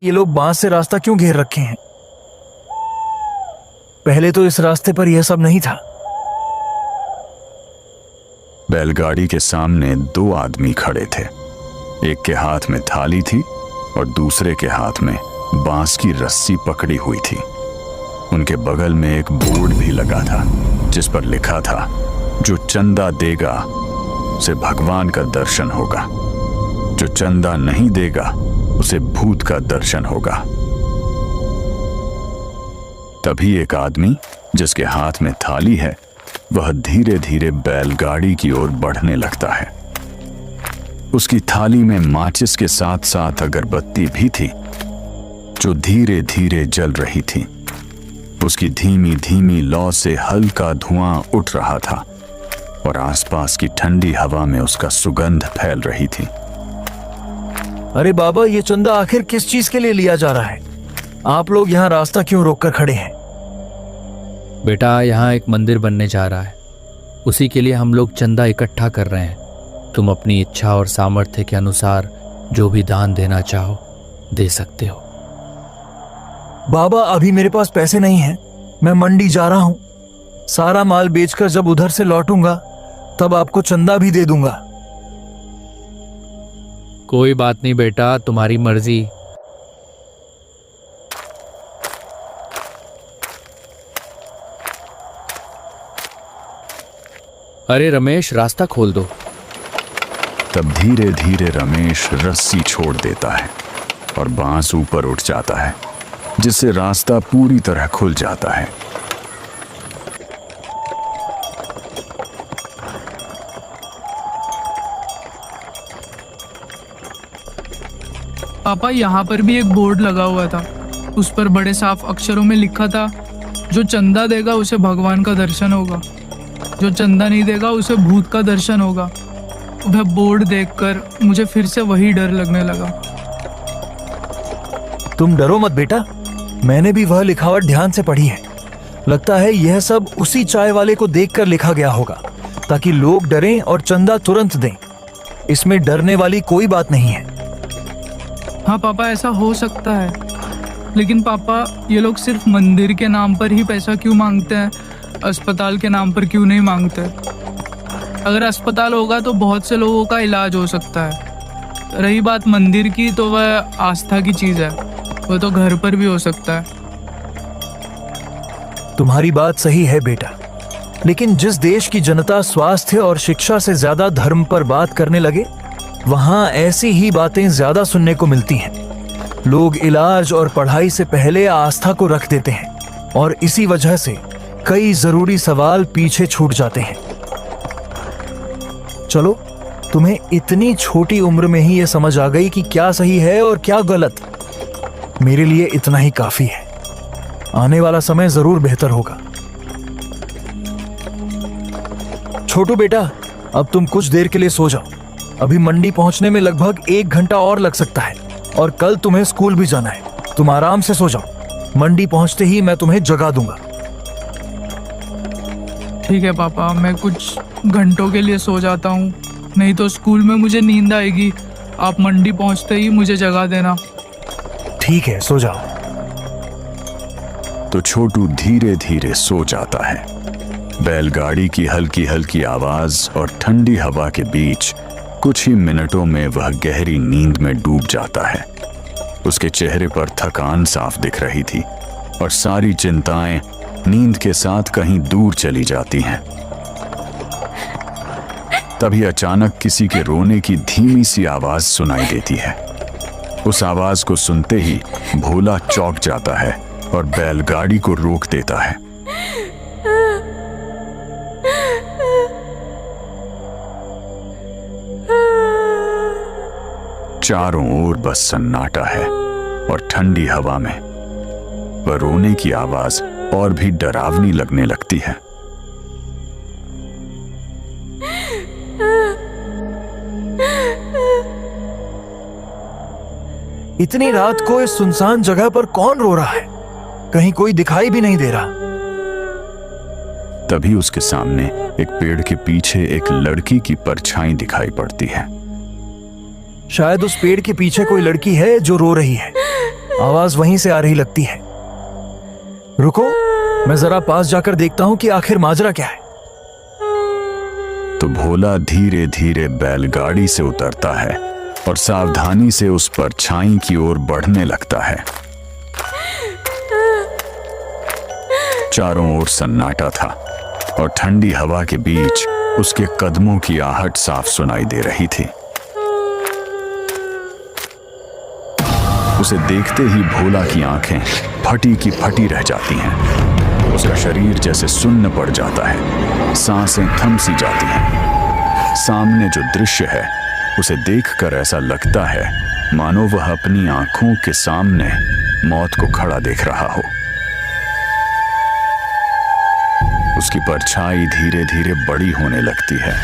ये लोग बांस से रास्ता क्यों घेर रखे हैं? पहले तो इस रास्ते पर यह सब नहीं था। बैलगाड़ी के सामने दो आदमी खड़े थे। एक के हाथ में थाली थी और दूसरे के हाथ में बांस की रस्सी पकड़ी हुई थी। उनके बगल में एक बोर्ड भी लगा था जिस पर लिखा था, जो चंदा देगा उसे भगवान का दर्शन होगा, जो चंदा नहीं देगा उसे भूत का दर्शन होगा। तभी एक आदमी जिसके हाथ में थाली है वह धीरे धीरे बैलगाड़ी की ओर बढ़ने लगता है। उसकी थाली में माचिस के साथ साथ अगरबत्ती भी थी जो धीरे धीरे जल रही थी। उसकी धीमी धीमी लौ से हल्का धुआं उठ रहा था और आसपास की ठंडी हवा में उसका सुगंध फैल रही थी। अरे बाबा, ये चंदा आखिर किस चीज के लिए लिया जा रहा है? आप लोग यहाँ रास्ता क्यों रोककर खड़े हैं? बेटा, यहाँ एक मंदिर बनने जा रहा है, उसी के लिए हम लोग चंदा इकट्ठा कर रहे हैं। तुम अपनी इच्छा और सामर्थ्य के अनुसार जो भी दान देना चाहो दे सकते हो। बाबा, अभी मेरे पास पैसे नहीं हैं। मैं मंडी जा रहा हूं। सारा माल बेचकर जब उधर से लौटूंगा तब आपको चंदा भी दे दूंगा। कोई बात नहीं बेटा, तुम्हारी मर्जी। अरे रमेश, रास्ता खोल दो। तब धीरे धीरे रमेश रस्सी छोड़ देता है और बांस ऊपर उठ जाता है, जिससे रास्ता पूरी तरह खुल जाता है। पापा, यहाँ पर भी एक बोर्ड लगा हुआ था। उस पर बड़े साफ अक्षरों में लिखा था, जो चंदा देगा उसे भगवान का दर्शन होगा, जो चंदा नहीं देगा उसे भूत का दर्शन होगा। वह बोर्ड देखकर मुझे फिर से वही डर लगने लगा। तुम डरो मत बेटा, मैंने भी वह लिखावट ध्यान से पढ़ी है। लगता है यह सब उसी चाय वाले को देखकर लिखा गया होगा ताकि लोग डरें और चंदा तुरंत दें। इसमें डरने वाली कोई बात नहीं है। हाँ पापा, ऐसा हो सकता है, लेकिन पापा ये लोग सिर्फ मंदिर के नाम पर ही पैसा क्यों मांगते हैं? अस्पताल के नाम पर क्यों नहीं मांगते? अगर अस्पताल होगा तो बहुत से लोगों का इलाज हो सकता है। रही बात मंदिर की, तो वह आस्था की चीज़ है, वह तो घर पर भी हो सकता है। तुम्हारी बात सही है बेटा, लेकिन जिस देश की जनता स्वास्थ्य और शिक्षा से ज्यादा धर्म पर बात करने लगे वहां ऐसी ही बातें ज्यादा सुनने को मिलती हैं। लोग इलाज और पढ़ाई से पहले आस्था को रख देते हैं और इसी वजह से कई जरूरी सवाल पीछे छूट जाते हैं। चलो, तुम्हें इतनी छोटी उम्र में ही यह समझ आ गई कि क्या सही है और क्या गलत। मेरे लिए इतना ही काफी है। आने वाला समय जरूर बेहतर होगा। छोटू बेटा, अब तुम कुछ देर के लिए सो जाओ। अभी मंडी पहुंचने में लगभग 1 घंटा और लग सकता है और कल तुम्हें स्कूल भी जाना है। तुम आराम से सो जाओ। मंडी पहुंचते ही मैं तुम्हें जगा दूंगा। ठीक है पापा, मैं कुछ घंटों के लिए सो जाता हूँ, नहीं तो स्कूल में मुझे नींद आएगी। आप मंडी पहुंचते ही मुझे जगा देना। ठीक है, सो जाओ। तो छोटू धीरे धीरे सो जाता है। बैलगाड़ी की हल्की हल्की आवाज और ठंडी हवा के बीच कुछ ही मिनटों में वह गहरी नींद में डूब जाता है। उसके चेहरे पर थकान साफ दिख रही थी और सारी चिंताएं नींद के साथ कहीं दूर चली जाती हैं। तभी अचानक किसी के रोने की धीमी सी आवाज सुनाई देती है। उस आवाज को सुनते ही भोला चौंक जाता है और बैलगाड़ी को रोक देता है। चारों ओर बस सन्नाटा है और ठंडी हवा में वह रोने की आवाज और भी डरावनी लगने लगती है। इतनी रात को इस सुनसान जगह पर कौन रो रहा है? कहीं कोई दिखाई भी नहीं दे रहा। तभी उसके सामने एक पेड़ के पीछे एक लड़की की परछाई दिखाई पड़ती है। शायद उस पेड़ के पीछे कोई लड़की है जो रो रही है। आवाज वहीं से आ रही लगती है। रुको, मैं जरा पास जाकर देखता हूं कि आखिर माजरा क्या है। तो भोला धीरे धीरे बैलगाड़ी से उतरता है और सावधानी से उस परछाई की ओर बढ़ने लगता है। चारों ओर सन्नाटा था और ठंडी हवा के बीच उसके कदमों की आहट साफ सुनाई दे रही थी। उसे देखते ही भोला की आंखें फटी की फटी रह जाती हैं। उसका शरीर जैसे सुन्न पड़ जाता है, सांसें थम सी जाती हैं। सामने जो दृश्य है उसे देखकर ऐसा लगता है मानो वह अपनी आंखों के सामने मौत को खड़ा देख रहा हो। उसकी परछाई धीरे धीरे बड़ी होने लगती है,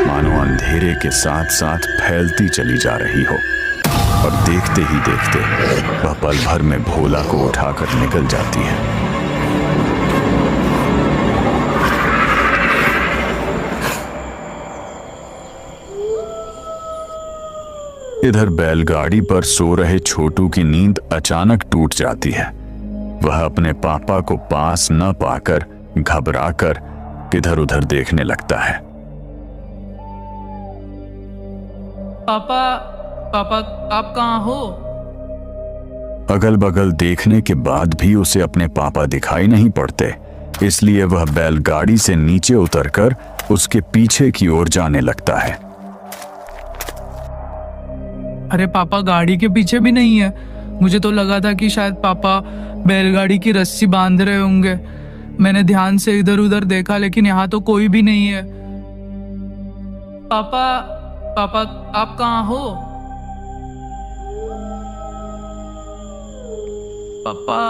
मानो अंधेरे के साथ साथ फैलती चली जा रही हो, और देखते ही देखते वह पल भर में भोला को उठाकर निकल जाती है। इधर बैलगाड़ी पर सो रहे छोटू की नींद अचानक टूट जाती है। वह अपने पापा को पास न पाकर घबराकर इधर उधर देखने लगता है। पापा, पापा आप कहाँ हो? अगल बगल देखने के बाद भी उसे अपने पापा दिखाई नहीं पड़ते, इसलिए वह बैलगाड़ी से नीचे उतरकर उसके पीछे की ओर जाने लगता है। अरे पापा गाड़ी के पीछे भी नहीं है। मुझे तो लगा था कि शायद पापा बैलगाड़ी की रस्सी बांध रहे होंगे। मैंने ध्यान से इधर उधर देखा, लेकिन यहाँ तो कोई भी नहीं है। पापा, पापा आप कहाँ हो? पापा,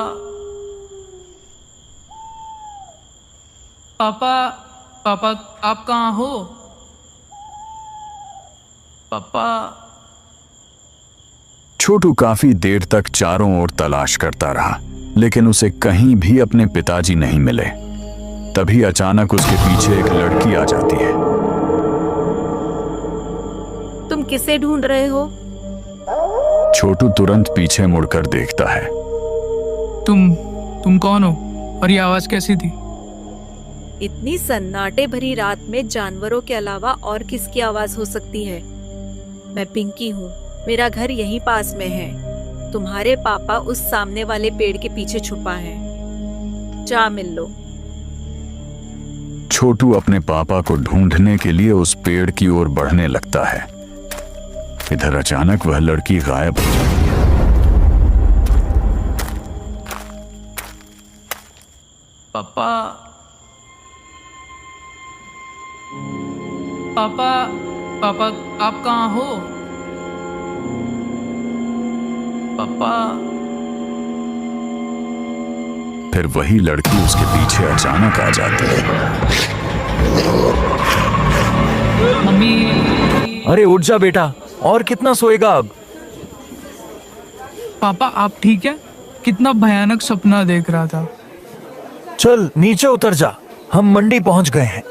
पापा, पापा आप कहाँ हो? पापा। छोटू काफी देर तक चारों ओर तलाश करता रहा, लेकिन उसे कहीं भी अपने पिताजी नहीं मिले। तभी अचानक उसके पीछे एक लड़की आ जाती है। तुम किसे ढूंढ रहे हो? छोटू तुरंत पीछे मुड़कर देखता है। तुम कौन हो और ये आवाज कैसी थी? इतनी सन्नाटे भरी रात में जानवरों के अलावा और किसकी आवाज हो सकती है? मैं पिंकी हूँ। मेरा घर यहीं पास में है। तुम्हारे पापा उस सामने वाले पेड़ के पीछे छुपा है। जा मिल लो। छोटू अपने पापा को ढूंढने के लिए उस पेड़ की ओर बढ़ने लगता है। इधर अचानक वह लड़की गायब हो जाती है। पापा, पापा, पापा आप कहाँ हो? पापा। फिर वही लड़की उसके पीछे अचानक आ जाती है। मम्मी। अरे उठ जा बेटा, और कितना सोएगा अब? पापा आप ठीक है? कितना भयानक सपना देख रहा था। चल नीचे उतर जा, हम मंडी पहुंच गए हैं।